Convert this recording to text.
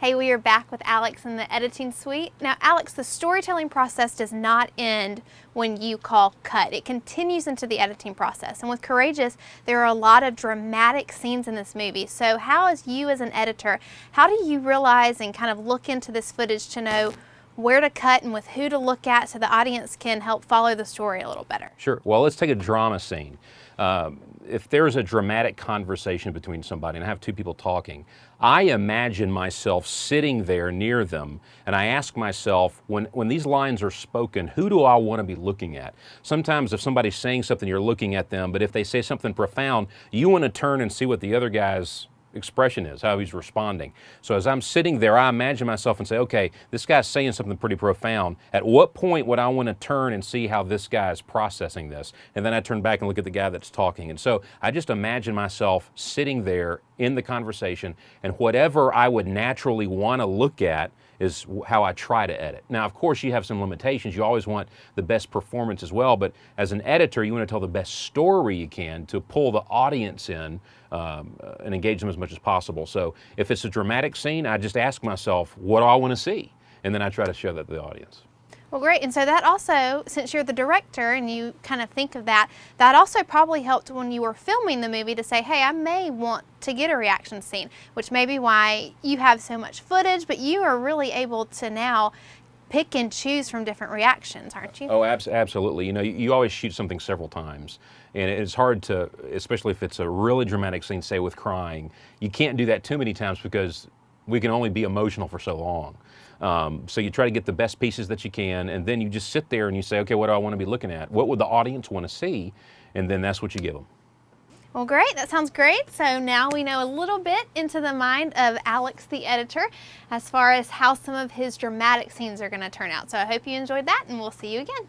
Hey, we are back with Alex in the editing suite. Now, Alex, the storytelling process does not end when you call cut. It continues into the editing process. And with Courageous, there are a lot of dramatic scenes in this movie. So how, as you as an editor, how do you realize and kind of look into this footage to know where to cut and with who to look at so the audience can help follow the story a little better? Sure. Well, let's take a drama scene. If there's a dramatic conversation between somebody and I have two people talking, I imagine myself sitting there near them and I ask myself, when these lines are spoken, who do I want to be looking at? Sometimes if somebody's saying something, you're looking at them, but if they say something profound, you want to turn and see what the other guy's expression is, how he's responding. So as I'm sitting there, I imagine myself and say, okay, this guy's saying something pretty profound. At what point would I want to turn and see how this guy is processing this? And then I turn back and look at the guy that's talking. And so I just imagine myself sitting there in the conversation, and whatever I would naturally want to look at is how I try to edit. Now, of course, you have some limitations. You always want the best performance as well, but as an editor, you want to tell the best story you can to pull the audience in and engage them as much as possible. So if it's a dramatic scene, I just ask myself, what do I want to see? And then I try to show that to the audience. Well, great. And so that also, since you're the director and you kind of think of that, that also probably helped when you were filming the movie to say, hey, I may want to get a reaction scene, which may be why you have so much footage, but you are really able to now pick and choose from different reactions, aren't you? Oh, absolutely. You know, you always shoot something several times, and it's hard to, especially if it's a really dramatic scene, say with crying, you can't do that too many times because we can only be emotional for so long. So you try to get the best pieces that you can, and then you just sit there and you say, okay, what do I want to be looking at? What would the audience want to see? And then that's what you give them. Well, great. That sounds great. So now we know a little bit into the mind of Alex, the editor, as far as how some of his dramatic scenes are going to turn out. So I hope you enjoyed that, and we'll see you again.